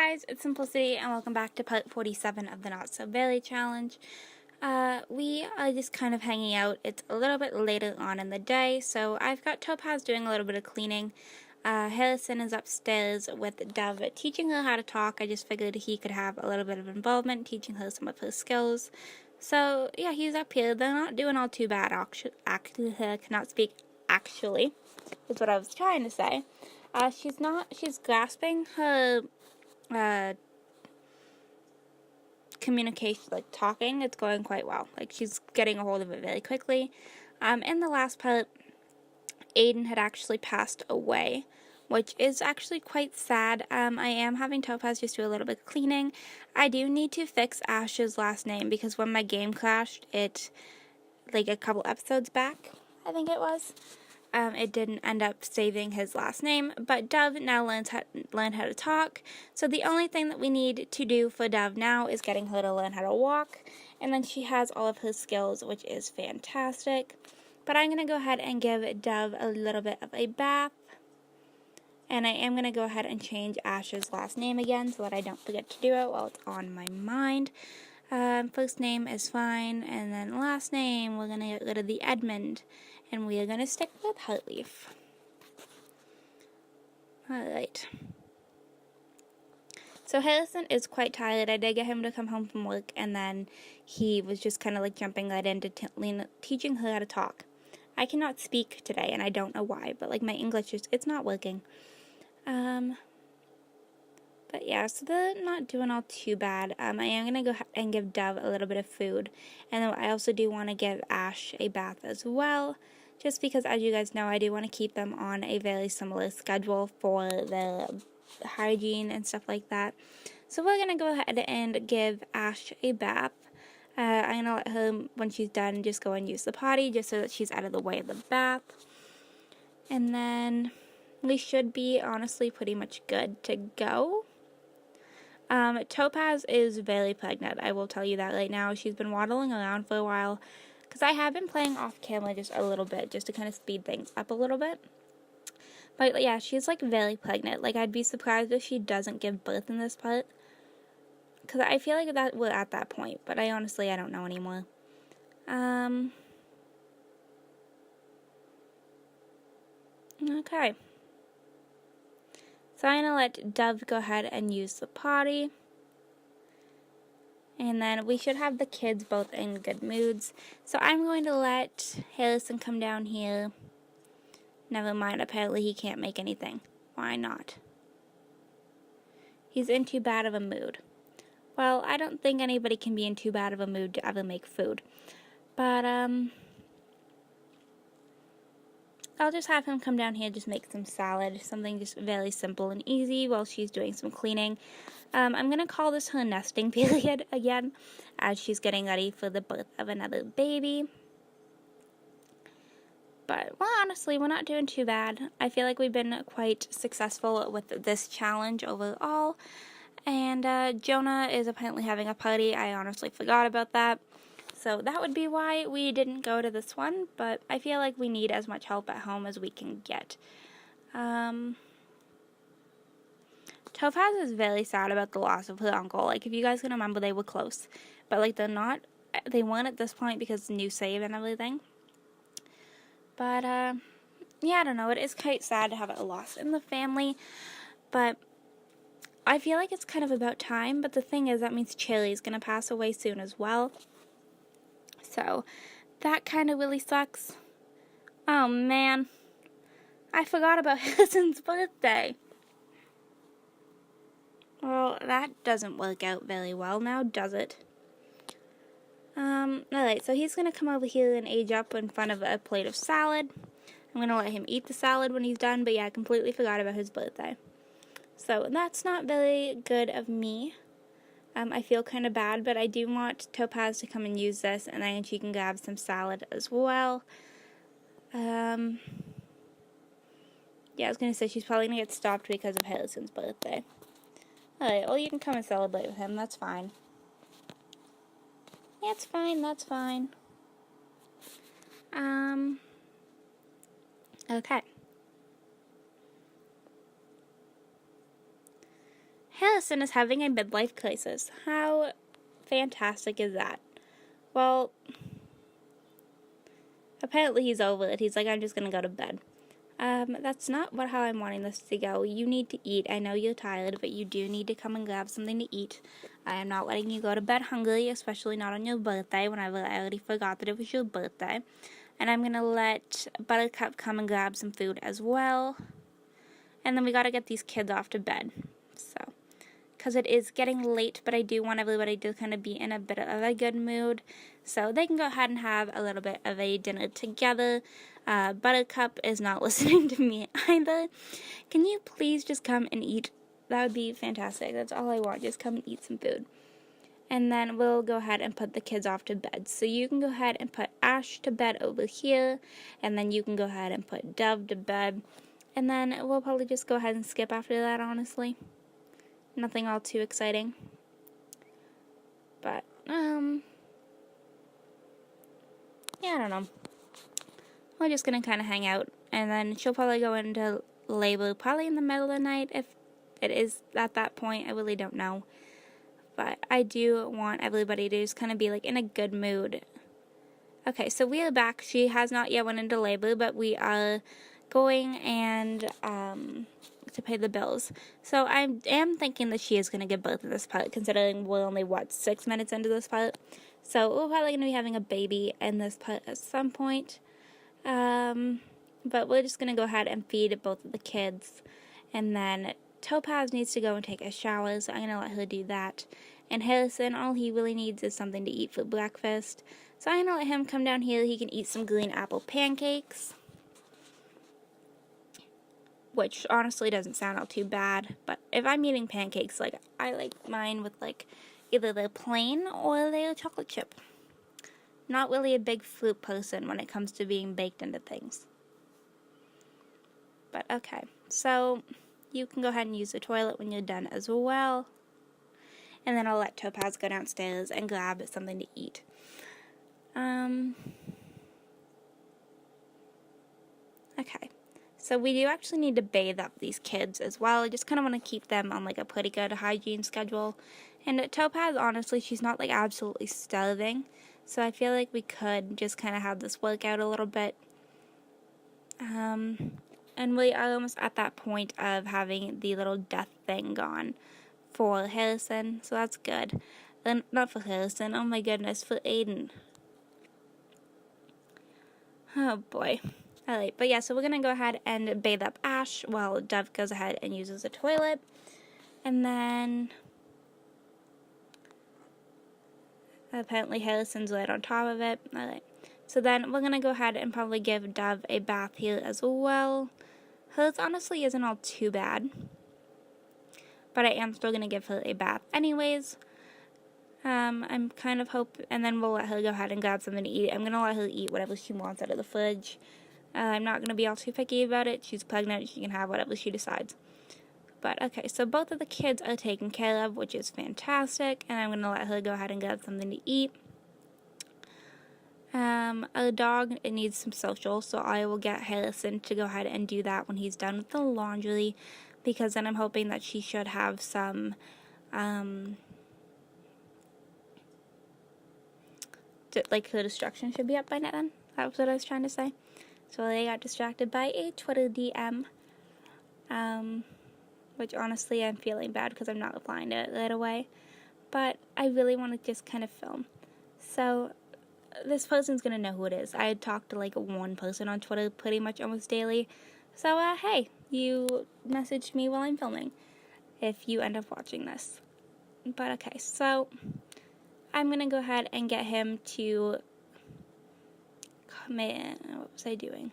guys, it's Simplicity and welcome back to part 47 of the Not So Barely Challenge. We are just kind of hanging out. It's a little bit later on in the day, so I've got Topaz doing a little bit of cleaning. Harrison is upstairs with Dove teaching her how to talk. I just figured he could have a little bit of involvement teaching her some of her skills. So yeah, he's up here. They're not doing all too bad. Actually, I cannot speak actually, is what I was trying to say. She's grasping her communication, like talking. It's going quite well. Like, she's getting a hold of it very quickly. In the last part, Aiden had actually passed away, which is actually quite sad. I am having Topaz just do a little bit of cleaning. I do need to fix Ash's last name because when my game crashed, like a couple episodes back, I think it was, it didn't end up saving his last name, but Dove now learn how to talk. So the only thing that we need to do for Dove now is getting her to learn how to walk, and then she has all of her skills, which is fantastic. But I'm going to go ahead and give Dove a little bit of a bath, and I am going to go ahead and change Ash's last name again so that I don't forget to do it while it's on my mind. First name is fine, and then last name, we're going to get rid of the Edmund, and we are going to stick with Heartleaf. Alright. So Harrison is quite tired. I did get him to come home from work, and then he was just kind of like jumping right into teaching her how to talk. I cannot speak today, and I don't know why, but like my English it's not working. But yeah, so they're not doing all too bad. I am going to go ahead and give Dove a little bit of food. And then I also do want to give Ash a bath as well. Just because, as you guys know, I do want to keep them on a very similar schedule for their hygiene and stuff like that. So we're going to go ahead and give Ash a bath. I'm going to let her, when she's done, just go and use the potty just so that she's out of the way of the bath. And then we should be, honestly, pretty much good to go. Topaz is very pregnant, I will tell you that right now. She's been waddling around for a while, because I have been playing off camera just a little bit, just to kind of speed things up a little bit. But yeah, she's like very pregnant. Like, I'd be surprised if she doesn't give birth in this part, because I feel like that we're at that point, but I don't know anymore. Okay. So I'm going to let Dove go ahead and use the potty. And then we should have the kids both in good moods. So I'm going to let Harrison come down here. Never mind, apparently he can't make anything. Why not? He's in too bad of a mood. Well, I don't think anybody can be in too bad of a mood to ever make food. But, I'll just have him come down here, just make some salad, something just very simple and easy while she's doing some cleaning. I'm going to call this her nesting period again, as she's getting ready for the birth of another baby. But, well, honestly, we're not doing too bad. I feel like we've been quite successful with this challenge overall. And Jonah is apparently having a party. I honestly forgot about that. So that would be why we didn't go to this one, but I feel like we need as much help at home as we can get. Topaz is very sad about the loss of her uncle. Like, if you guys can remember, they were close. But, like, they weren't at this point because new save and everything. But, yeah, I don't know. It is quite sad to have a loss in the family. But I feel like it's kind of about time. But the thing is, that means Cherry's going to pass away soon as well. So, that kind of really sucks. Oh, man. I forgot about Harrison's birthday. Well, that doesn't work out very well now, does it? Alright, so he's going to come over here and age up in front of a plate of salad. I'm going to let him eat the salad when he's done, but yeah, I completely forgot about his birthday. So, that's not very good of me. I feel kind of bad, but I do want Topaz to come and use this, and then she can grab some salad as well. Yeah, I was going to say she's probably going to get stopped because of Harrison's birthday. Alright, well, you can come and celebrate with him. That's fine. That's fine, that's fine. Okay. Harrison is having a midlife crisis. How fantastic is that? Well, apparently he's over it. He's like, I'm just gonna go to bed. That's not how I'm wanting this to go. You need to eat. I know you're tired, but you do need to come and grab something to eat. I am not letting you go to bed hungry, especially not on your birthday, whenever I already forgot that it was your birthday. And I'm gonna let Buttercup come and grab some food as well. And then we gotta get these kids off to bed. So, because it is getting late, but I do want everybody to kind of be in a bit of a good mood. So they can go ahead and have a little bit of a dinner together. Buttercup is not listening to me either. Can you please just come and eat? That would be fantastic. That's all I want. Just come and eat some food. And then we'll go ahead and put the kids off to bed. So you can go ahead and put Ash to bed over here. And then you can go ahead and put Dove to bed. And then we'll probably just go ahead and skip after that, honestly. Nothing all too exciting. But, yeah, I don't know. We're just going to kind of hang out. And then she'll probably go into labor probably in the middle of the night. If it is at that point, I really don't know. But I do want everybody to just kind of be like in a good mood. Okay, so we are back. She has not yet went into labor, but we are going and to pay the bills. So I am thinking that she is going to give birth to this part, considering we're only, 6 minutes into this part. So we're probably going to be having a baby in this part at some point. But we're just going to go ahead and feed both of the kids. And then Topaz needs to go and take a shower, so I'm going to let her do that. And Harrison, all he really needs is something to eat for breakfast. So I'm going to let him come down here. He can eat some green apple pancakes, which honestly doesn't sound all too bad. But if I'm eating pancakes, like, I like mine with, like, either they're plain or they're chocolate chip. Not really a big fruit person when it comes to being baked into things. But okay, so you can go ahead and use the toilet when you're done as well. And then I'll let Topaz go downstairs and grab something to eat. Okay, so we do actually need to bathe up these kids as well. I just kind of want to keep them on like a pretty good hygiene schedule. And Topaz, honestly, she's not like absolutely starving. So I feel like we could just kind of have this work out a little bit. And we are almost at that point of having the little death thing gone for Harrison. So that's good. Then not for Harrison. Oh my goodness, for Aiden. Oh boy. Alright, but yeah, so we're going to go ahead and bathe up Ash while Dove goes ahead and uses the toilet. And then apparently Harrison's right on top of it. Alright. So then we're going to go ahead and probably give Dove a bath here as well. Hers honestly isn't all too bad. But I am still going to give her a bath anyways. I'm kind of and then we'll let her go ahead and grab something to eat. I'm going to let her eat whatever she wants out of the fridge. I'm not going to be all too picky about it. She's pregnant. She can have whatever she decides. But okay, so both of the kids are taken care of, which is fantastic. And I'm going to let her go ahead and grab something to eat. Our dog, it needs some social, so I will get Harrison to go ahead and do that when he's done with the laundry, because then I'm hoping that she should have some, like her distraction should be up by then. That was what I was trying to say. So I got distracted by a Twitter DM, which honestly I'm feeling bad because I'm not replying to it right away, but I really want to just kind of film. So this person's going to know who it is. I had talked to like one person on Twitter pretty much almost daily. So, hey, you messaged me while I'm filming if you end up watching this. But okay, so I'm going to go ahead and get him to come in. What was I doing?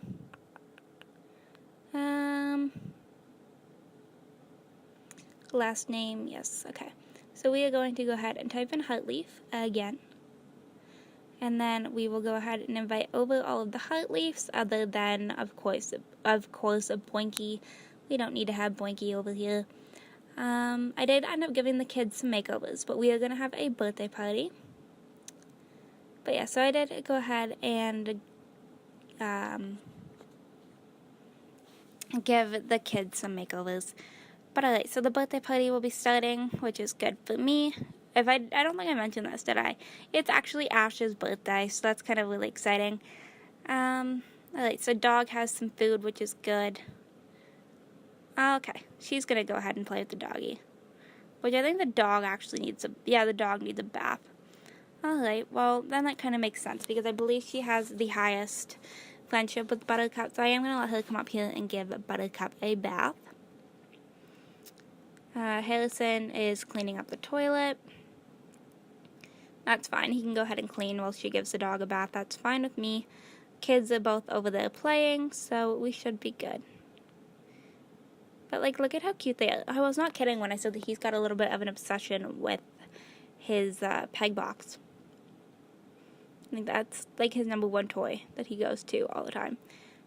Last name, yes, okay. So we are going to go ahead and type in Heartleaf again. And then we will go ahead and invite over all of the Heartleafs, other than, of course, a Boinky. We don't need to have Boinky over here. I did end up giving the kids some makeovers, but we are going to have a birthday party. But yeah, so I did go ahead and give the kids some makeovers. But alright, so the birthday party will be starting, which is good for me. I don't think I mentioned this, did I? It's actually Ash's birthday, so that's kind of really exciting. Alright, so dog has some food, which is good. Okay, she's gonna go ahead and play with the doggy. Which I think the dog actually needs the dog needs a bath. Alright, well, then that kind of makes sense, because I believe she has the highest friendship with Buttercup, so I am gonna let her come up here and give Buttercup a bath. Harrison is cleaning up the toilet. That's fine. He can go ahead and clean while she gives the dog a bath. That's fine with me. Kids are both over there playing, so we should be good. But, like, look at how cute they are. I was not kidding when I said that he's got a little bit of an obsession with his peg box. I think that's, like, his #1 toy that he goes to all the time.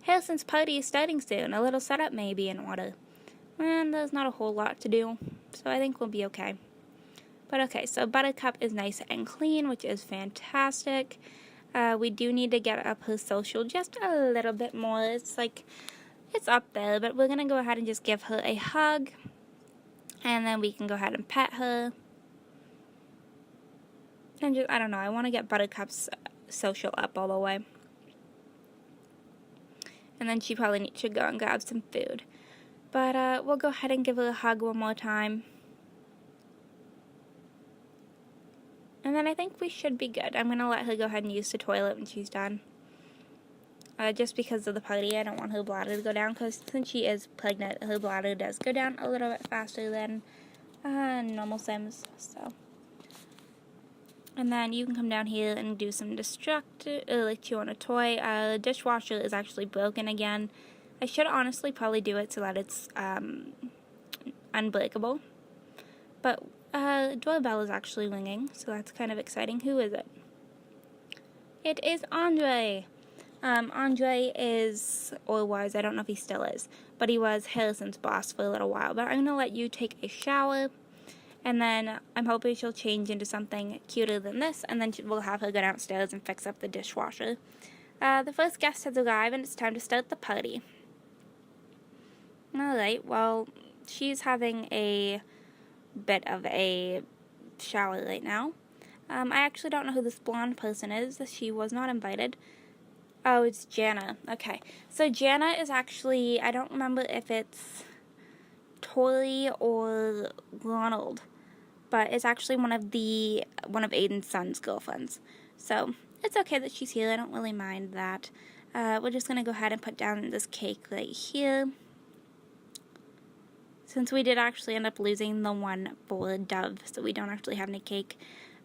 Harrison's party is starting soon. A little setup may be in order. And there's not a whole lot to do, so I think we'll be okay. But okay, so Buttercup is nice and clean, which is fantastic. We do need to get up her social just a little bit more. It's like, it's up there, but we're going to go ahead and just give her a hug. And then we can go ahead and pet her. And just, I don't know, I want to get Buttercup's social up all the way. And then she probably should go and grab some food. But we'll go ahead and give her a hug one more time. And then I think we should be good. I'm going to let her go ahead and use the toilet when she's done. Just because of the party, I don't want her bladder to go down, because since she is pregnant, her bladder does go down a little bit faster than normal Sims. So, and then you can come down here and do some like chew on a toy. The dishwasher is actually broken again. I should honestly probably do it so that it's unbreakable. But doorbell is actually ringing, so that's kind of exciting. Who is it? It is Andre. Andre is, or was, I don't know if he still is, but he was Harrison's boss for a little while. But I'm going to let you take a shower, and then I'm hoping she'll change into something cuter than this, and then we'll have her go downstairs and fix up the dishwasher. The first guest has arrived, and it's time to start the party. Alright, well, she's having a bit of a shower right now. I actually don't know who this blonde person is. She was not invited. Oh, it's Jana. Okay. So Jana is actually, I don't remember if it's Tori or Ronald, but it's actually one of Aiden's son's girlfriends. So it's okay that she's here. I don't really mind that. We're just going to go ahead and put down this cake right here. Since we did actually end up losing the one for Dove, so we don't actually have any cake.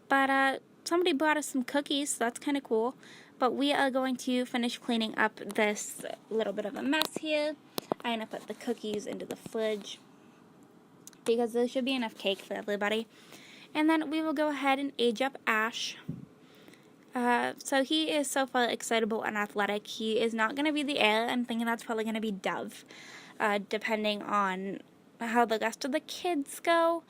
But somebody brought us some cookies, so that's kind of cool. But we are going to finish cleaning up this little bit of a mess here. I'm going to put the cookies into the fridge, because there should be enough cake for everybody. And then we will go ahead and age up Ash. So he is so far excitable and athletic. He is not going to be the heir. I'm thinking that's probably going to be Dove, depending on how the rest of the kids go.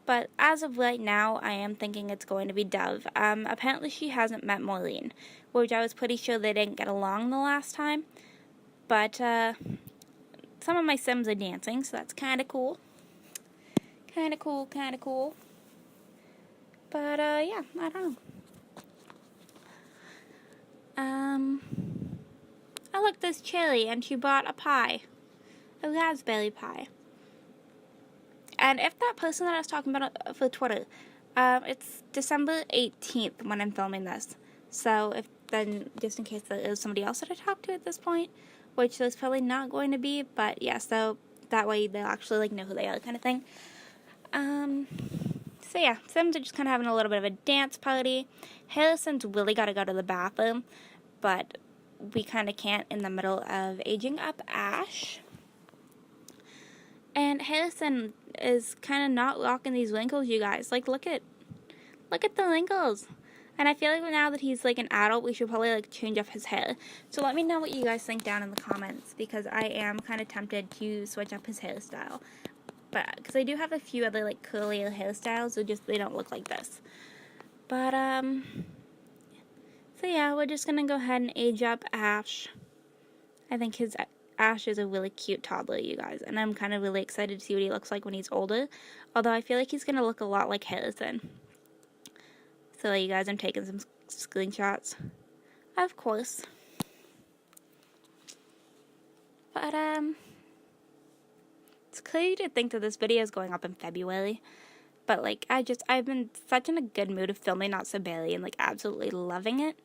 But as of right now, I am thinking it's going to be Dove. Apparently she hasn't met Maureen, which I was pretty sure they didn't get along the last time. But some of my Sims are dancing, so that's kind of cool. Kind of cool. But yeah, I don't know. Oh look, there's Chili, and she bought a pie. A raspberry pie. And if that person that I was talking about for Twitter, it's December 18th when I'm filming this. So if then, just in case there is somebody else that I talked to at this point, which there's probably not going to be, but yeah, so that way they'll actually like know who they are, kind of thing. So yeah, Sims are just kind of having a little bit of a dance party. Harrison's really got to go to the bathroom, but we kind of can't in the middle of aging up Ash. And Harrison is kind of not rocking these wrinkles, you guys. Like, look at the wrinkles. And I feel like now that he's like an adult, we should probably like change up his hair. So let me know what you guys think down in the comments, because I am kind of tempted to switch up his hairstyle. But because I do have a few other like curlier hairstyles, so just they don't look like this. But so yeah, we're just gonna go ahead and age up Ash. I think his Ash is a really cute toddler, you guys, and I'm kind of really excited to see what he looks like when he's older, although I feel like he's going to look a lot like Harrison. So, you guys, I'm taking some screenshots. Of course. But, it's crazy to think that this video is going up in February. But, like, I've been such in a good mood of filming Not So Barely and, like, absolutely loving it.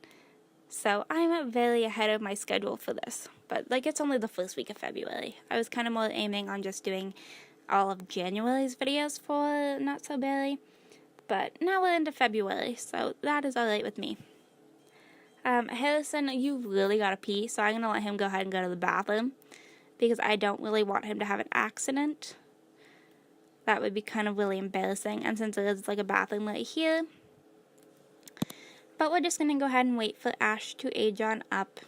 So, I'm very ahead of my schedule for this. But, like, it's only the first week of February. I was kind of more aiming on just doing all of January's videos for Not So Barely. But now we're into February, so that is alright with me. Harrison, you really gotta pee, so I'm gonna let him go ahead and go to the bathroom. Because I don't really want him to have an accident. That would be kind of really embarrassing. And since there's like a bathroom right here. But we're just going to go ahead and wait for Ash to age on up.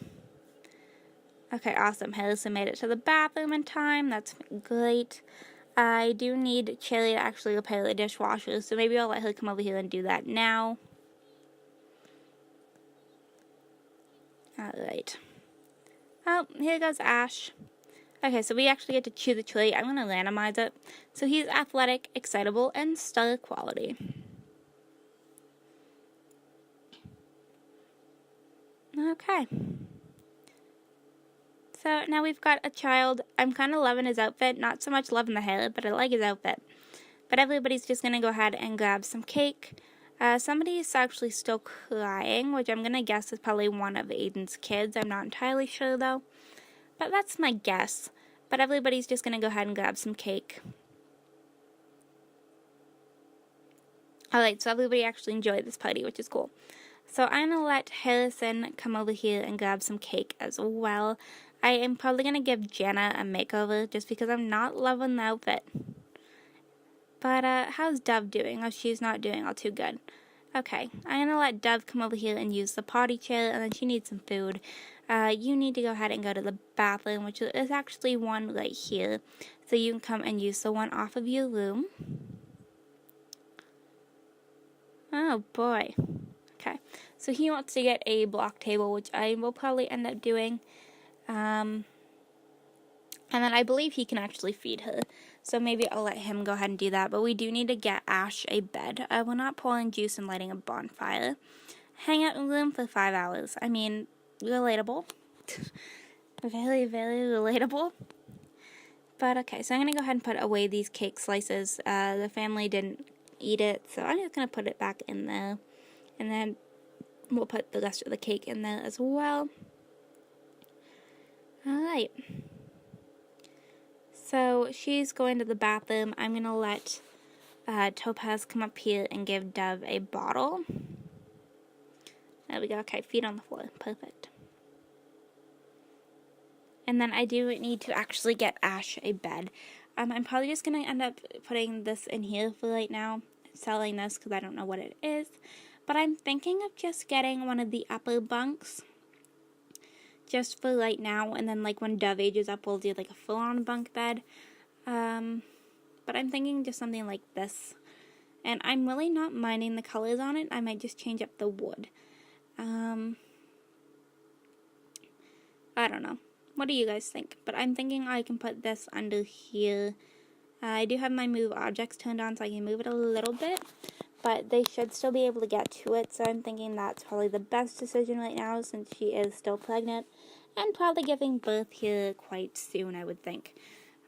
Okay, awesome. Harrison made it to the bathroom in time. That's great. I do need Cherry to actually repair the dishwasher. So maybe I'll let her come over here and do that now. Alright. Oh, here goes Ash. Okay, so we actually get to choose a trait. I'm going to randomize it. So he's athletic, excitable, and star quality. Okay. So now we've got a child. I'm kind of loving his outfit. Not so much loving the hair, but I like his outfit. But everybody's just going to go ahead and grab some cake. Somebody is actually still crying, which I'm going to guess is probably one of Aiden's kids. I'm not entirely sure, though. But that's my guess. But everybody's just going to go ahead and grab some cake. Alright, so everybody actually enjoyed this party, which is cool. So I'm going to let Harrison come over here and grab some cake as well. I am probably going to give Jenna a makeover just because I'm not loving the outfit. But how's Dove doing? Oh, she's not doing all too good. Okay, I'm going to let Dove come over here and use the potty chair, and then she needs some food. You need to go ahead and go to the bathroom, which is actually one right here. So you can come and use the one off of your room. Oh boy. Okay, so he wants to get a block table, which I will probably end up doing. And then I believe he can actually feed her. So maybe I'll let him go ahead and do that. But we do need to get Ash a bed. We're not pouring juice and lighting a bonfire. Hang out in the room for 5 hours. I mean, relatable. Very, very relatable. But okay, so I'm going to go ahead and put away these cake slices. The family didn't eat it, so I'm just going to put it back in there. And then we'll put the rest of the cake in there as well. Alright. So she's going to the bathroom. I'm going to let Topaz come up here and give Dove a bottle. There we go. Okay, feet on the floor. Perfect. And then I do need to actually get Ash a bed. I'm probably just going to end up putting this in here for right now. Selling this because I don't know what it is. But I'm thinking of just getting one of the upper bunks. Just for right now. And then like when Dove ages up, we'll do like a full-on bunk bed. But I'm thinking just something like this. And I'm really not minding the colors on it. I might just change up the wood. I don't know. What do you guys think? But I'm thinking I can put this under here. I do have my move objects turned on so I can move it a little bit. But they should still be able to get to it. So I'm thinking that's probably the best decision right now since she is still pregnant. And probably giving birth here quite soon, I would think.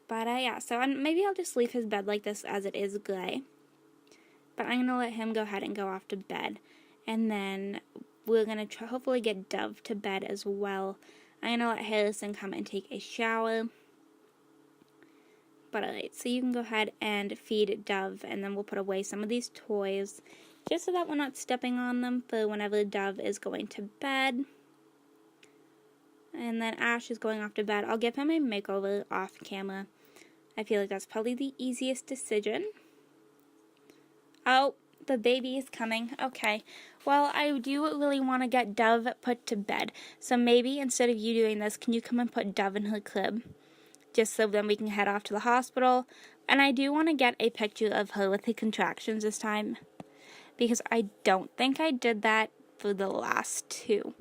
But yeah, so maybe I'll just leave his bed like this as it is gray. But I'm going to let him go ahead and go off to bed. And then we're going to hopefully get Dove to bed as well. I'm going to let Harrison come and take a shower. But alright, so you can go ahead and feed Dove, and then we'll put away some of these toys, just so that we're not stepping on them for whenever Dove is going to bed. And then Ash is going off to bed. I'll give him a makeover off camera. I feel like that's probably the easiest decision. Oh, the baby is coming. Okay. Well, I do really want to get Dove put to bed. So maybe instead of you doing this, can you come and put Dove in her crib? Just so then we can head off to the hospital. And I do want to get a picture of her with the contractions this time. Because I don't think I did that for the last two.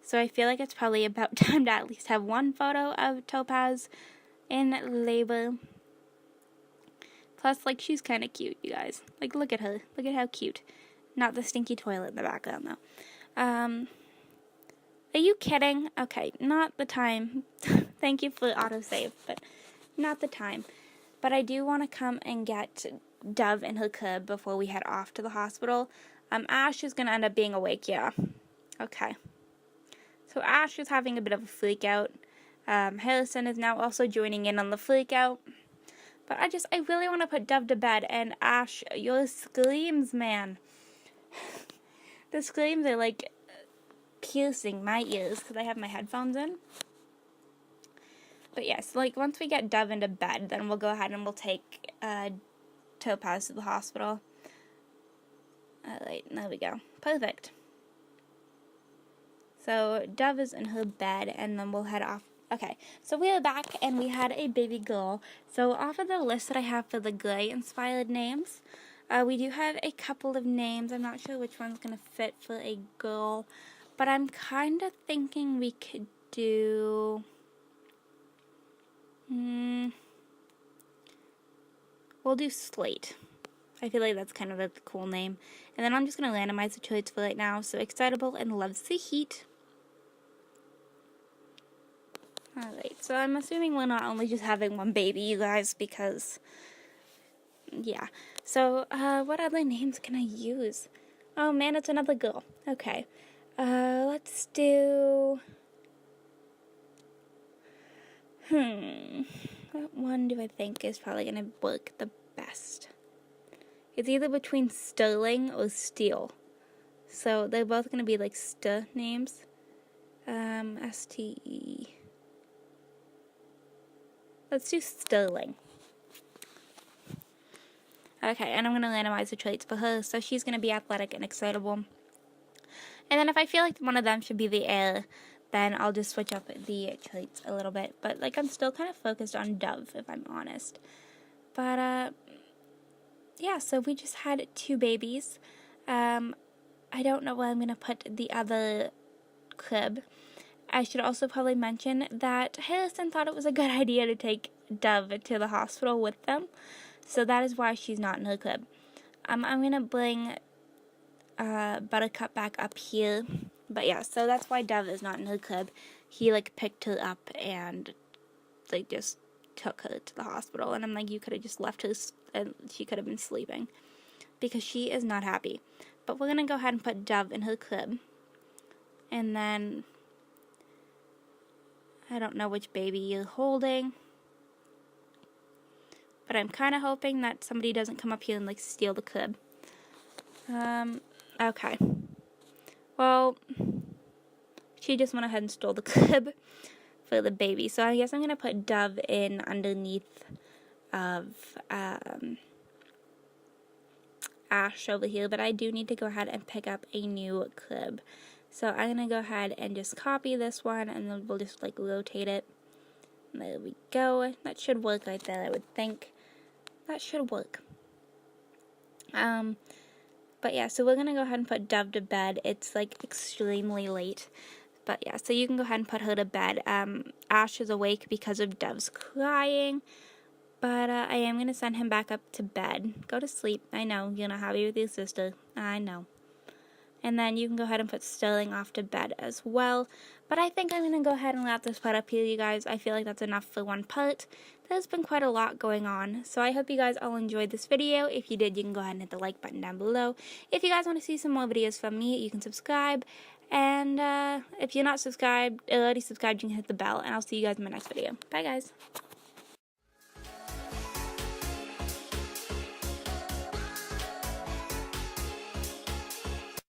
So I feel like it's probably about time to at least have one photo of Topaz in labor. Plus, like, she's kind of cute, you guys. Like, look at her. Look at how cute. Not the stinky toilet in the background, though. Are you kidding? Okay, not the time. Thank you for autosave, but not the time. But I do want to come and get Dove in her crib before we head off to the hospital. Ash is going to end up being awake, yeah. Okay. So Ash is having a bit of a freak out. Harrison is now also joining in on the freak out. But I really want to put Dove to bed. And Ash, your screams, man. The screams are like piercing my ears because I have my headphones in. But yes, like once we get Dove into bed, then we'll go ahead and we'll take Topaz to the hospital. Alright, there we go. Perfect. So Dove is in her bed, and then we'll head off. Okay, so we are back, and we had a baby girl. So off of the list that I have for the Gray-inspired names, we do have a couple of names. I'm not sure which one's going to fit for a girl, but I'm kind of thinking we could do... we'll do Slate. I feel like that's kind of a cool name. And then I'm just going to randomize the traits for right now. So excitable and loves the heat. Alright, so I'm assuming we're not only just having one baby, you guys, because, yeah. So, what other names can I use? Oh man, it's another girl. Okay. Let's do... What one do I think is probably going to work the best? It's either between Sterling or Steel. So they're both going to be like names. S-T-E. Let's do Sterling. Okay, and I'm going to randomize the traits for her. So she's going to be athletic and excitable. And then if I feel like one of them should be the air, then I'll just switch up the traits a little bit. But, like, I'm still kind of focused on Dove, if I'm honest. But, yeah, so we just had 2 babies. I don't know where I'm going to put the other crib. I should also probably mention that Harrison thought it was a good idea to take Dove to the hospital with them. So that is why she's not in her crib. I'm going to bring Buttercup back up here. But yeah, so that's why Dove is not in her crib. He, like, picked her up and, like, just took her to the hospital. And I'm like, you could have just left her and she could have been sleeping. Because she is not happy. But we're going to go ahead and put Dove in her crib. And then... I don't know which baby you're holding. But I'm kind of hoping that somebody doesn't come up here and, like, steal the crib. Okay. Well, she just went ahead and stole the crib for the baby. So I guess I'm going to put Dove in underneath of Ash over here. But I do need to go ahead and pick up a new crib. So I'm going to go ahead and just copy this one, and then we'll just, like, rotate it. There we go. That should work right there, I would think. That should work. But yeah, so we're going to go ahead and put Dove to bed. It's, like, extremely late. But yeah, so you can go ahead and put her to bed. Ash is awake because of Dove's crying. But I am going to send him back up to bed. Go to sleep. I know, you're not happy with your sister. I know. And then you can go ahead and put Sterling off to bed as well. But I think I'm going to go ahead and wrap this part up here, you guys. I feel like that's enough for one part. There's been quite a lot going on. So I hope you guys all enjoyed this video. If you did, you can go ahead and hit the like button down below. If you guys want to see some more videos from me, you can subscribe. And if you're not subscribed, already subscribed, you can hit the bell. And I'll see you guys in my next video. Bye, guys.